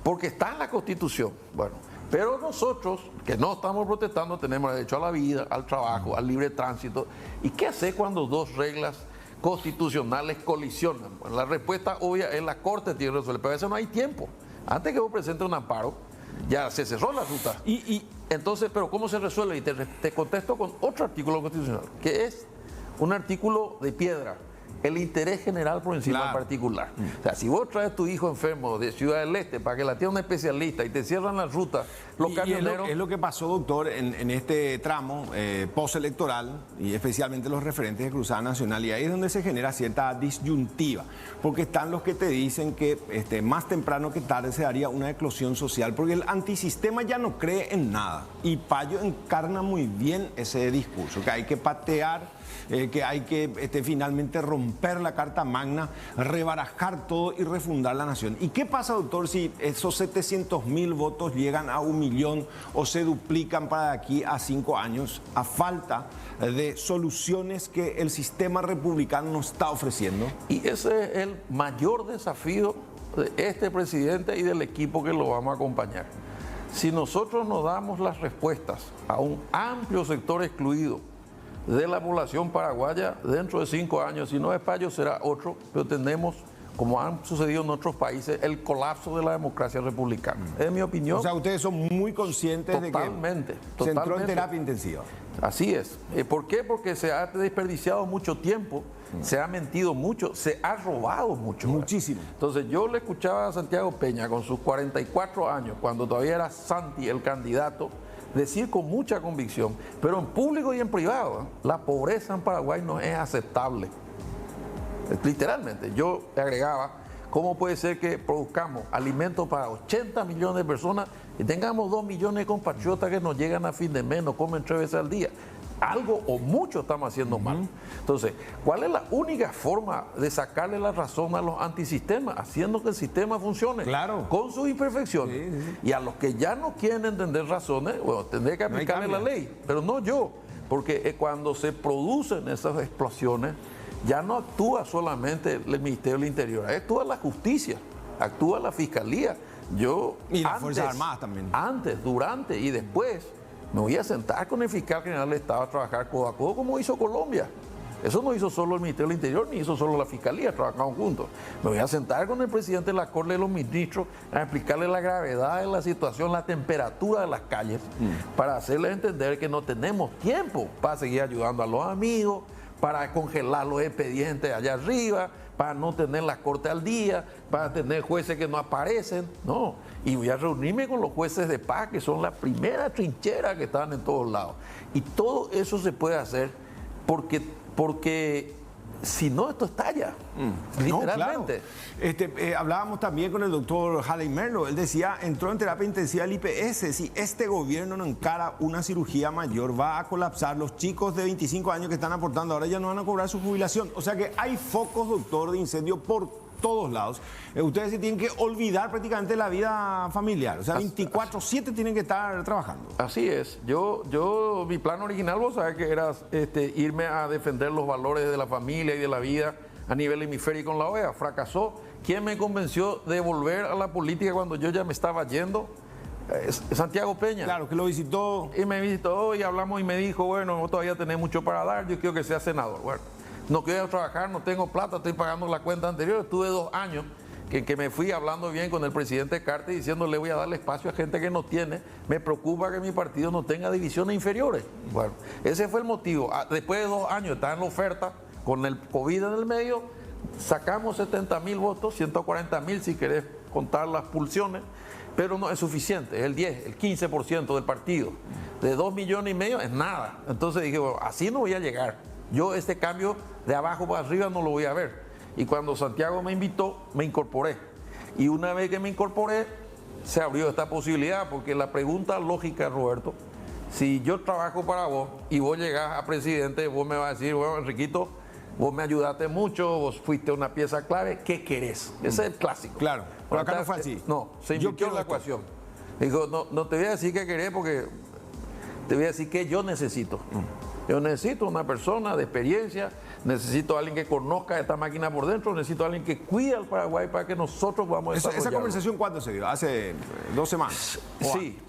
porque está en la Constitución. Bueno, pero nosotros, que no estamos protestando, tenemos derecho a la vida, al trabajo, al libre tránsito. ¿Y qué hacer cuando dos reglas constitucionales colisionan? Bueno, la respuesta obvia es la Corte tiene que resolver, pero a veces no hay tiempo. Antes que vos presentes un amparo, ya se cerró la ruta. Entonces, pero ¿cómo se resuelve? Y te contesto con otro artículo constitucional, que es un artículo de piedra, el interés general por encima del particular. O sea, si vos traes a tu hijo enfermo de Ciudad del Este para que la atienda un especialista y te cierran la ruta, los camioneros... Es lo que pasó, doctor, en este tramo postelectoral, y especialmente los referentes de Cruzada Nacional, y ahí es donde se genera cierta disyuntiva, porque están los que te dicen que más temprano que tarde se daría una eclosión social, porque el antisistema ya no cree en nada, y Payo encarna muy bien ese discurso, que hay que patear, que hay que finalmente romper la Carta Magna, rebarajar todo y refundar la nación. ¿Y qué pasa, doctor, si esos 700.000 votos llegan a 1 millón o se duplican para de aquí a 5 años a falta de soluciones que el sistema republicano nos está ofreciendo? Y ese es el mayor desafío de este presidente y del equipo que lo vamos a acompañar. Si nosotros no damos las respuestas a un amplio sector excluido de la población paraguaya, dentro de 5 años, si no es Payo será otro, pero tenemos, como han sucedido en otros países, el colapso de la democracia republicana. Es mi opinión. O sea, ustedes son muy conscientes de que se entró en terapia intensiva. Así es. ¿Por qué? Porque se ha desperdiciado mucho tiempo, se ha mentido mucho, se ha robado mucho. Muchísimo. Entonces yo le escuchaba a Santiago Peña con sus 44 años, cuando todavía era Santi el candidato, decir con mucha convicción, pero en público y en privado, la pobreza en Paraguay no es aceptable. Literalmente, yo le agregaba, ¿cómo puede ser que produzcamos alimentos para 80 millones de personas y tengamos 2 millones de compatriotas que nos llegan a fin de mes, no comen 3 veces al día? Algo o mucho estamos haciendo mal. Entonces, ¿cuál es la única forma de sacarle la razón a los antisistemas? Haciendo que el sistema funcione, claro, con sus imperfecciones. Sí. Y a los que ya no quieren entender razones, bueno, tendré que aplicarle la ley, pero no yo, porque cuando se producen esas explosiones, ya no actúa solamente el Ministerio del Interior, actúa la justicia, actúa la Fiscalía. Yo, y las Fuerzas Armadas también. Antes, durante y después, me voy a sentar con el fiscal general del Estado a trabajar codo a codo como hizo Colombia. Eso no hizo solo el Ministerio del Interior, ni hizo solo la Fiscalía, trabajaron juntos. Me voy a sentar con el presidente de la Corte de los Ministros a explicarle la gravedad de la situación, la temperatura de las calles, para hacerles entender que no tenemos tiempo para seguir ayudando a los amigos, para congelar los expedientes allá arriba, para no tener la Corte al día, para tener jueces que no aparecen, no. Y voy a reunirme con los jueces de paz, que son la primera trinchera que están en todos lados. Y todo eso se puede hacer porque Si no, esto estalla, literalmente. No, claro. Hablábamos también con el doctor Halley Merlo. Él decía, entró en terapia intensiva el IPS. Si este gobierno no encara una cirugía mayor, va a colapsar. Los chicos de 25 años que están aportando ahora ya no van a cobrar su jubilación. O sea que hay focos, doctor, de incendio por todos lados. Ustedes se tienen que olvidar prácticamente la vida familiar. O sea, 24/7 tienen que estar trabajando. Así es. Mi plan original, vos sabés que era irme a defender los valores de la familia y de la vida a nivel hemisférico en la OEA. Fracasó. ¿Quién me convenció de volver a la política cuando yo ya me estaba yendo? Santiago Peña. Claro, que lo visitó. Y me visitó y hablamos y me dijo, bueno, vos todavía tenés mucho para dar, yo quiero que sea senador. Bueno, no quiero trabajar, no tengo plata, estoy pagando la cuenta anterior. Estuve 2 años que me fui hablando bien con el presidente Carter diciéndole voy a darle espacio a gente que no tiene. Me preocupa que mi partido no tenga divisiones inferiores. Bueno, ese fue el motivo. Después de 2 años, estaba en la oferta, con el COVID en el medio, sacamos 70.000 votos, 140.000 si querés contar las pulsiones, pero no es suficiente, es el 10, el 15% del partido. De 2,5 millones es nada. Entonces dije, bueno, así no voy a llegar. Yo este cambio de abajo para arriba no lo voy a ver. Y cuando Santiago me invitó, me incorporé. Y una vez que me incorporé, se abrió esta posibilidad, porque la pregunta lógica, Roberto, si yo trabajo para vos y vos llegás a presidente, vos me vas a decir, bueno, Enriquito, vos me ayudaste mucho, vos fuiste una pieza clave, ¿qué querés? Ese es el clásico. Claro, pero acá no fue así. No, se invirtió en la ecuación. Digo, no te voy a decir qué querés, porque te voy a decir qué yo necesito. Yo necesito una persona de experiencia, necesito a alguien que conozca esta máquina por dentro, necesito a alguien que cuide al Paraguay para que nosotros podamos desarrollarlo. ¿Esa conversación cuándo se dio? ¿Hace 2 semanas?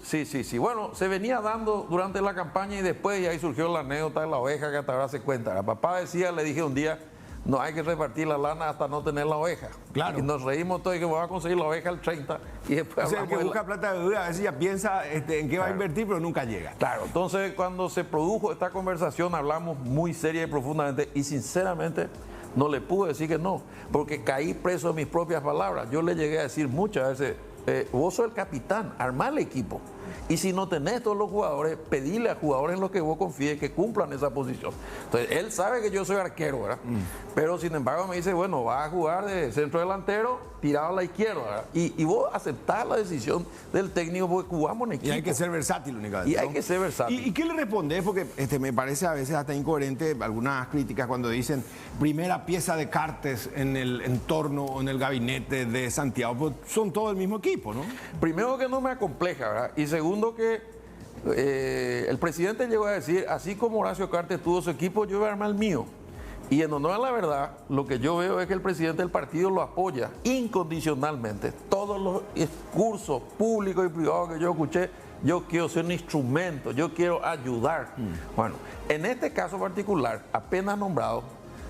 Sí. Bueno, se venía dando durante la campaña y después y ahí surgió la anécdota de la oveja que hasta ahora se cuenta. El papá decía, le dije un día, no hay que repartir la lana hasta no tener la oveja. Claro. Y nos reímos todos y que vamos a conseguir la oveja el 30 y después o sea, el que busca plata de deuda, a veces ya piensa en qué va a invertir, pero nunca llega. Claro, entonces cuando se produjo esta conversación hablamos muy seria y profundamente y sinceramente no le pude decir que no, porque caí preso de mis propias palabras. Yo le llegué a decir muchas veces, vos sos el capitán, armá el equipo. Y si no tenés todos los jugadores, pedile a jugadores en los que vos confíes que cumplan esa posición. Entonces, él sabe que yo soy arquero, ¿verdad? Pero sin embargo me dice, bueno, vas a jugar de centro delantero, tirado a la izquierda, ¿verdad? Y vos aceptás la decisión del técnico porque jugamos en equipo. Y hay que ser versátil únicamente. Y hay que ser versátil. ¿Y qué le respondés? Porque me parece a veces hasta incoherente algunas críticas cuando dicen primera pieza de Cartes en el entorno o en el gabinete de Santiago. Pues son todo el mismo equipo, ¿no? Primero que no me acompleja, ¿verdad? Y segundo que el presidente llegó a decir, así como Horacio Cartes tuvo su equipo, yo voy a armar el mío. Y en honor a la verdad, lo que yo veo es que el presidente del partido lo apoya incondicionalmente. Todos los discursos públicos y privados que yo escuché, yo quiero ser un instrumento, yo quiero ayudar. Bueno, en este caso particular, apenas nombrado,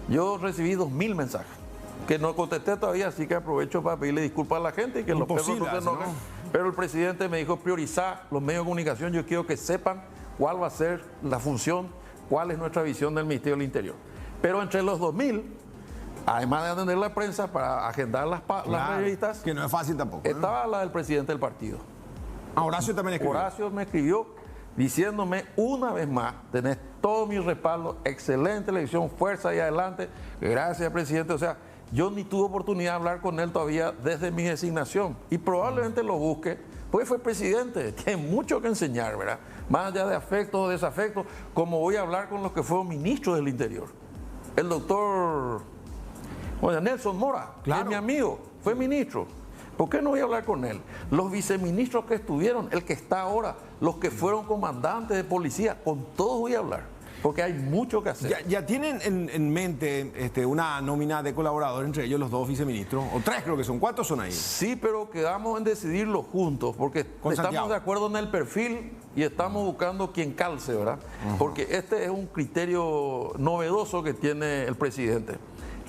yo recibí 2.000 mensajes que no contesté todavía, así que aprovecho para pedirle disculpas a la gente y que los perros no se enojen. Pero el presidente me dijo priorizar los medios de comunicación, yo quiero que sepan cuál va a ser la función, cuál es nuestra visión del Ministerio del Interior. Pero entre los 2.000, además de atender la prensa para agendar las revistas, que no es fácil tampoco, ¿no? Estaba la del presidente del partido. Horacio también escribió. Horacio me escribió diciéndome una vez más, tenés todo mi respaldo, excelente elección, fuerza y adelante, gracias presidente. O sea, yo ni tuve oportunidad de hablar con él todavía desde mi designación y probablemente lo busque, porque fue presidente, tiene mucho que enseñar, ¿verdad? Más allá de afectos o desafectos, como voy a hablar con los que fueron ministros del Interior. El doctor Nelson Mora, claro, que es mi amigo, fue ministro. ¿Por qué no voy a hablar con él? Los viceministros que estuvieron, el que está ahora, los que fueron comandantes de policía, con todos voy a hablar, porque hay mucho que hacer. ¿Ya tienen en mente una nómina de colaboradores entre ellos los 2 viceministros? O 3 creo que son. ¿Cuántos son ahí? Sí, pero quedamos en decidirlo juntos, porque estamos de acuerdo en el perfil y estamos buscando quien calce, ¿verdad? Porque este es un criterio novedoso que tiene el presidente.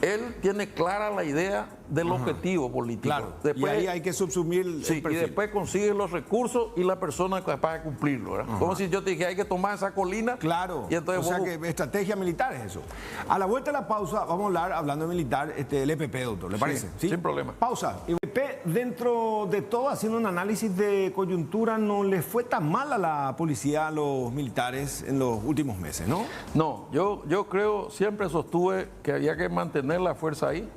Él tiene clara la idea del objetivo político. Claro, Después, y ahí hay que subsumir el sí, perfil. y después consigue los recursos y la persona capaz de cumplirlo, ¿verdad? Como si yo te dije, hay que tomar esa colina. Claro, y entonces o sea que estrategia militar es eso. A la vuelta de la pausa vamos a hablar, hablando de militar, el EPP, doctor, ¿le parece? Sí, sin problema. Pausa. El EPP, dentro de todo, haciendo un análisis de coyuntura, no le fue tan mal a la policía, a los militares en los últimos meses, ¿no? No, yo creo, siempre sostuve que había que mantener la fuerza ahí.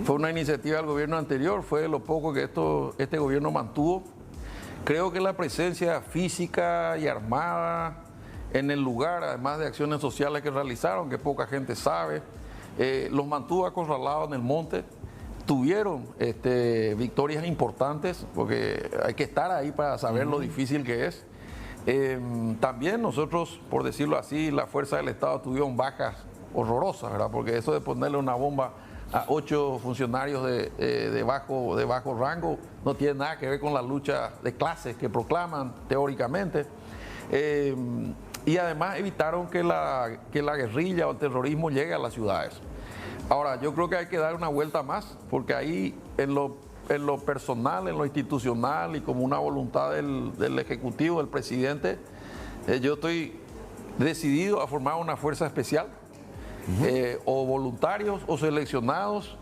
Fue una iniciativa del gobierno anterior, fue lo poco que este gobierno mantuvo. Creo que la presencia física y armada en el lugar, además de acciones sociales que realizaron, que poca gente sabe, los mantuvo acorralados en el monte. Tuvieron victorias importantes, porque hay que estar ahí para saber lo difícil que es. También nosotros, por decirlo así, la fuerza del Estado tuvieron bajas horrorosas, ¿verdad? Porque eso de ponerle una bomba a 8 funcionarios de bajo rango no tiene nada que ver con la lucha de clases que proclaman teóricamente. Y además evitaron que la guerrilla o el terrorismo llegue a las ciudades. Ahora, yo creo que hay que dar una vuelta más, porque ahí en lo personal, en lo institucional y como una voluntad del Ejecutivo, del presidente, yo estoy decidido a formar una fuerza especial, o voluntarios o seleccionados,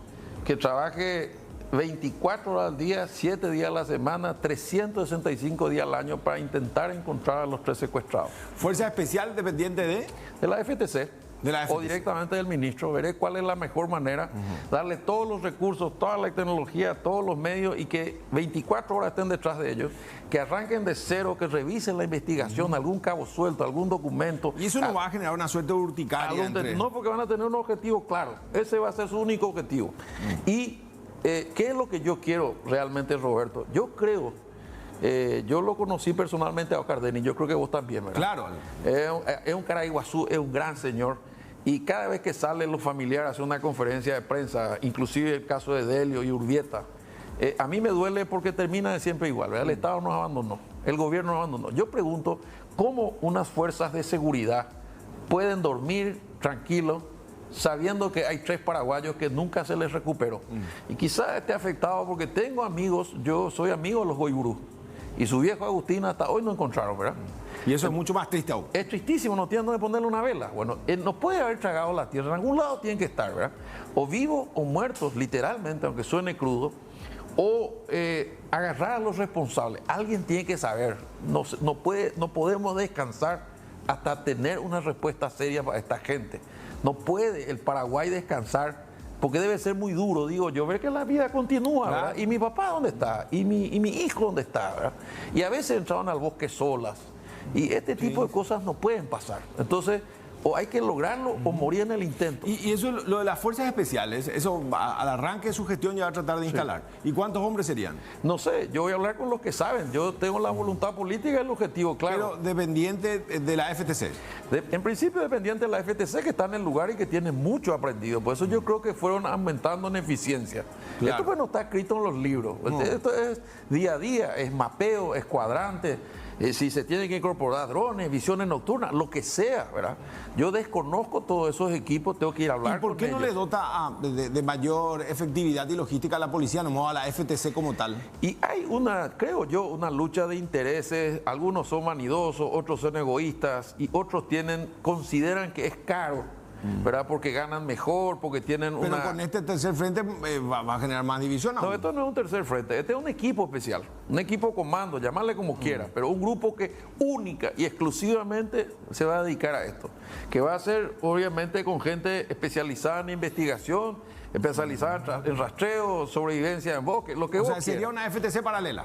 que trabaje 24 horas al día, 7 días a la semana, 365 días al año para intentar encontrar a los 3 secuestrados. ¿Fuerza especial dependiente de? De la FTC. De la FTC. O directamente del ministro. Veré cuál es la mejor manera, darle todos los recursos, toda la tecnología, todos los medios, y que 24 horas estén detrás de ellos, que arranquen de cero, que revisen la investigación, algún cabo suelto, algún documento. Y eso no va a generar una suerte de urticaria. No, porque van a tener un objetivo claro. Ese va a ser su único objetivo. Y ¿qué es lo que yo quiero realmente, Roberto? Yo creo, yo lo conocí personalmente a Oscar Denis, yo creo que vos también, ¿verdad? Claro. Es un Caraiguazú, es un gran señor. Y cada vez que salen los familiares a hacer una conferencia de prensa, inclusive el caso de Delio y Urbieta, a mí me duele porque termina de siempre igual, ¿verdad? El Estado nos abandonó, el gobierno nos abandonó. Yo pregunto, ¿cómo unas fuerzas de seguridad pueden dormir tranquilos sabiendo que hay 3 paraguayos que nunca se les recuperó? Y quizás esté afectado porque tengo amigos, yo soy amigo de los Goiburú, y su viejo Agustín hasta hoy no encontraron, ¿verdad? Y eso es mucho más triste aún. Es tristísimo, no tienen donde ponerle una vela. Bueno, él no puede haber tragado la tierra, en algún lado tienen que estar, ¿verdad? O vivos o muertos, literalmente, aunque suene crudo, o agarrar a los responsables. Alguien tiene que saber, no podemos descansar hasta tener una respuesta seria para esta gente. No puede el Paraguay descansar, porque debe ser muy duro, digo yo, ver que la vida continúa, ¿verdad? Y mi papá, ¿dónde está? Y mi hijo, ¿dónde está? ¿Verdad? Y a veces entraron al bosque solas. Y este tipo de cosas no pueden pasar. Entonces, o hay que lograrlo o morir en el intento. Y eso, lo de las fuerzas especiales, eso al arranque de su gestión ya va a tratar de instalar. ¿Y cuántos hombres serían? No sé, yo voy a hablar con los que saben. Yo tengo la voluntad política y el objetivo claro. Pero dependiente de la FTC. En principio dependiente de la FTC, que está en el lugar y que tiene mucho aprendido. Por eso yo creo que fueron aumentando en eficiencia. Claro. Esto pues no está escrito en los libros. No. Esto es día a día, es mapeo, es cuadrante. Si se tienen que incorporar drones, visiones nocturnas, lo que sea, ¿verdad? Yo desconozco todos esos equipos, tengo que ir a hablar ¿Y por qué no le dota de mayor efectividad y logística a la policía, no a la FTC como tal? Y hay creo yo, una lucha de intereses. Algunos son vanidosos, otros son egoístas y otros consideran que es caro, ¿verdad? Porque ganan mejor, porque tienen Pero con este tercer frente va a generar más división aún. No, esto no es un tercer frente, este es un equipo especial, un equipo comando, llamarle como quiera, pero un grupo que única y exclusivamente se va a dedicar a esto, que va a ser obviamente con gente especializada en investigación, especializada en rastreo, sobrevivencia en bosque, lo que o sea, sería una FTC paralela.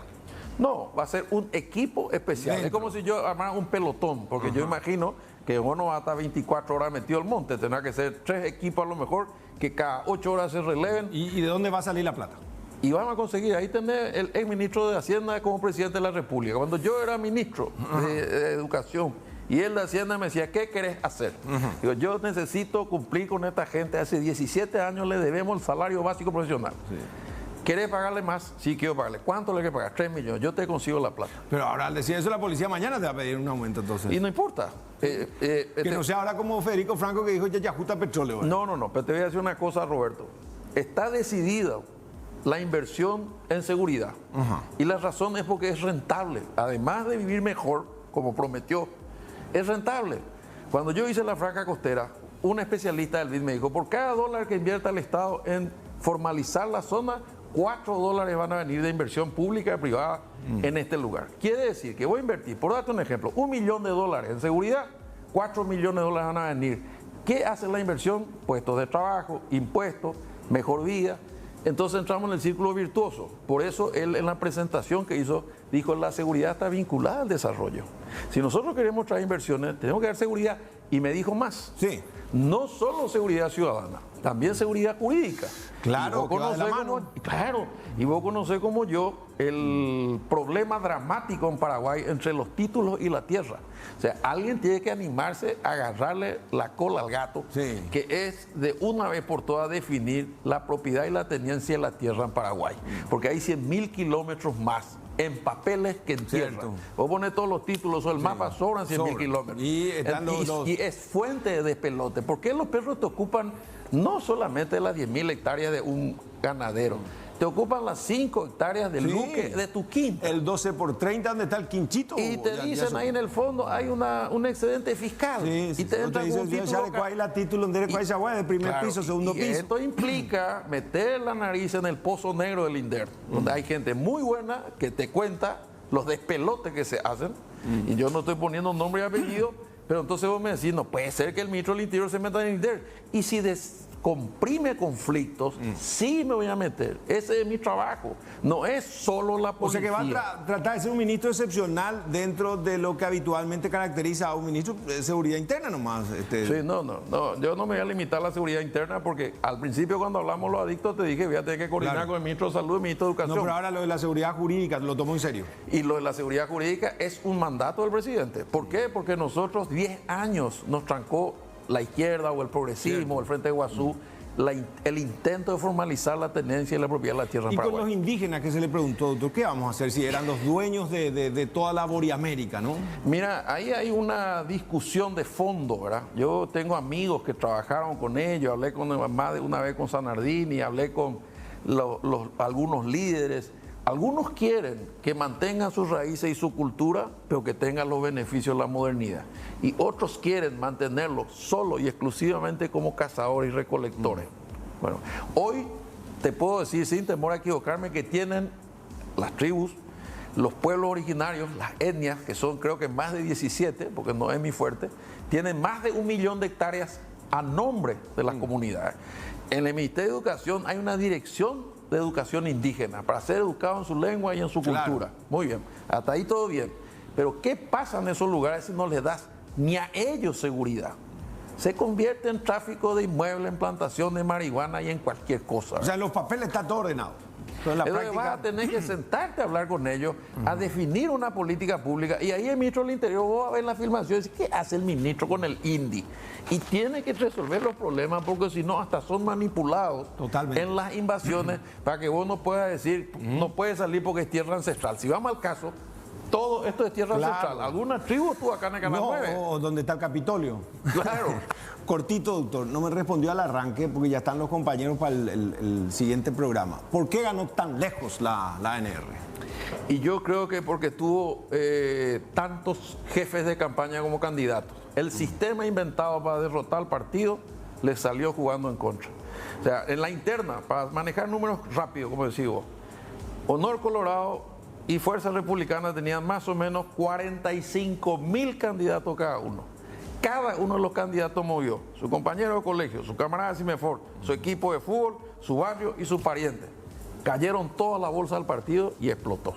No, va a ser un equipo especial. Es como si yo armara un pelotón, porque yo imagino que uno va a estar 24 horas metido al monte. Tendrá que ser 3 equipos a lo mejor, que cada 8 horas se releven. ¿Y de dónde va a salir la plata? Y vamos a conseguir, ahí tener el ex ministro de Hacienda como presidente de la República. Cuando yo era ministro de Educación y él de Hacienda me decía, ¿qué querés hacer? Digo, yo necesito cumplir con esta gente. Hace 17 años le debemos el salario básico profesional. Sí. ¿Querés pagarle más? Sí, quiero pagarle. ¿Cuánto le hay que pagar? 3 millones. Yo te consigo la plata. Pero ahora al decir eso la policía mañana te va a pedir un aumento entonces. Y no importa. Que no sea ahora como Federico Franco que dijo ya ajusta petróleo. ¿Verdad? No. Pero te voy a decir una cosa, Roberto. Está decidido la inversión en seguridad. Y la razón es porque es rentable. Además de vivir mejor, como prometió, es rentable. Cuando yo hice la franja costera, un especialista del BID me dijo, por cada dólar que invierta el Estado en formalizar la zona, $4 van a venir de inversión pública y privada en este lugar. Quiere decir que voy a invertir, por darte un ejemplo, $1 millón en seguridad, $4 millones van a venir. ¿Qué hace la inversión? Puestos de trabajo, impuestos, mejor vida. Entonces entramos en el círculo virtuoso. Por eso él en la presentación que hizo dijo la seguridad está vinculada al desarrollo. Si nosotros queremos traer inversiones, tenemos que dar seguridad. Y me dijo más. Sí. No solo seguridad ciudadana, también seguridad jurídica. Claro, que va de la mano. Claro, y vos conocés como yo el problema dramático en Paraguay entre los títulos y la tierra. O sea, alguien tiene que animarse a agarrarle la cola al gato, sí, que es de una vez por todas definir la propiedad y la tenencia de la tierra en Paraguay. Porque hay 100.000 kilómetros más en papeles que en tierra. Vos pones todos los títulos o el mapa, sobran 100.000 kilómetros. Y es fuente de despelote. ¿Por qué los perros te ocupan no solamente las 10.000 hectáreas de un ganadero? Te ocupan las 5 hectáreas del luque de tu quinta. El 12 por 30, ¿dónde está el quinchito? Y te dicen ahí en el fondo hay un excedente fiscal. Sí, y te entra un título. De primer piso, segundo piso. Esto implica meter la nariz en el pozo negro del INDER, donde hay gente muy buena que te cuenta los despelotes que se hacen. Y yo no estoy poniendo nombre y apellido, pero entonces vos me decís, no puede ser que el ministro del Interior se meta en el INDER. Y si comprime conflictos, sí me voy a meter. Ese es mi trabajo. No es solo la policía. O sea que va a tratar de ser un ministro excepcional dentro de lo que habitualmente caracteriza a un ministro de seguridad interna nomás. Sí, no. Yo no me voy a limitar a la seguridad interna porque al principio cuando hablamos los adictos te dije voy a tener que coordinar con el ministro de Salud y el ministro de Educación. No, pero ahora lo de la seguridad jurídica lo tomo en serio. Y lo de la seguridad jurídica es un mandato del presidente. ¿Por qué? Porque nosotros 10 años nos trancó la izquierda o el progresismo o el Frente de Guazú el intento de formalizar la tenencia y la propiedad de la tierra en Paraguay. Y con los indígenas que se le preguntó, doctor, ¿qué vamos a hacer si eran los dueños de toda la Boriamérica, no? Mira, ahí hay una discusión de fondo, ¿verdad? Yo tengo amigos que trabajaron con ellos, hablé con más de una vez con Sanardini, hablé con algunos líderes. Algunos quieren que mantengan sus raíces y su cultura, pero que tengan los beneficios de la modernidad. Y otros quieren mantenerlo solo y exclusivamente como cazadores y recolectores. Bueno, hoy te puedo decir sin temor a equivocarme que tienen las tribus, los pueblos originarios, las etnias, que son creo que más de 17, porque no es mi fuerte, tienen más de 1 millón de hectáreas a nombre de las comunidades. En el Ministerio de Educación hay una dirección de educación indígena, para ser educado en su lengua y en su cultura. Muy bien, hasta ahí todo bien. Pero ¿qué pasa en esos lugares si no les das ni a ellos seguridad? Se convierte en tráfico de inmuebles, en plantación de marihuana y en cualquier cosa. O sea, en los papeles está todo ordenado. Entonces vas a tener que sentarte a hablar con ellos, a definir una política pública. Y ahí el ministro del Interior, vos vas a ver la filmación y decir, ¿qué hace el ministro con el INDI? Y tiene que resolver los problemas porque si no, hasta son manipulados en las invasiones para que vos no puedas decir, no puedes salir porque es tierra ancestral. Si vamos al caso, todo esto es tierra ancestral. ¿Alguna tribu tú acá en el Canal 9? No, donde está el Capitolio. Claro. Cortito, doctor, no me respondió al arranque porque ya están los compañeros para el siguiente programa. ¿Por qué ganó tan lejos la ANR? Y yo creo que porque tuvo tantos jefes de campaña como candidatos. El sistema inventado para derrotar al partido le salió jugando en contra. O sea, en la interna, para manejar números rápidos, como decís vos, Honor Colorado y Fuerza Republicana tenían más o menos 45.000 candidatos cada uno. Cada uno de los candidatos movió su compañero de colegio, su camarada de Cimefor, su equipo de fútbol, su barrio y sus parientes. Cayeron toda la bolsa del partido y explotó.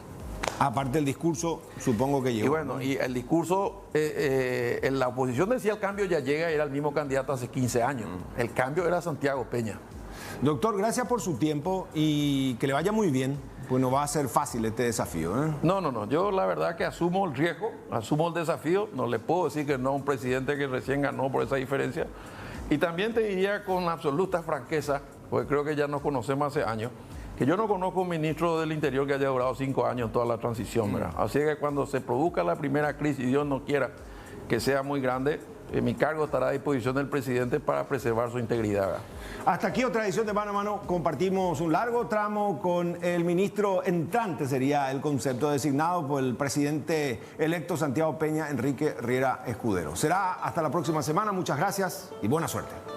Aparte del discurso, supongo que llegó. Y bueno, y el discurso, en la oposición decía el cambio ya llega, era el mismo candidato hace 15 años. El cambio era Santiago Peña. Doctor, gracias por su tiempo y que le vaya muy bien. Pues no va a ser fácil este desafío, ¿eh? No. Yo la verdad que asumo el riesgo, asumo el desafío. No le puedo decir que no a un presidente que recién ganó por esa diferencia. Y también te diría con absoluta franqueza, porque creo que ya nos conocemos hace años, que yo no conozco un ministro del Interior que haya durado 5 años en toda la transición, ¿verdad? Así que cuando se produzca la primera crisis, y Dios no quiera que sea muy grande, mi cargo estará a disposición del presidente para preservar su integridad. Hasta aquí otra edición de Mano a Mano. Compartimos un largo tramo con el ministro entrante, sería el concepto designado por el presidente electo Santiago Peña Enrique Riera Escudero. Será hasta la próxima semana. Muchas gracias y buena suerte.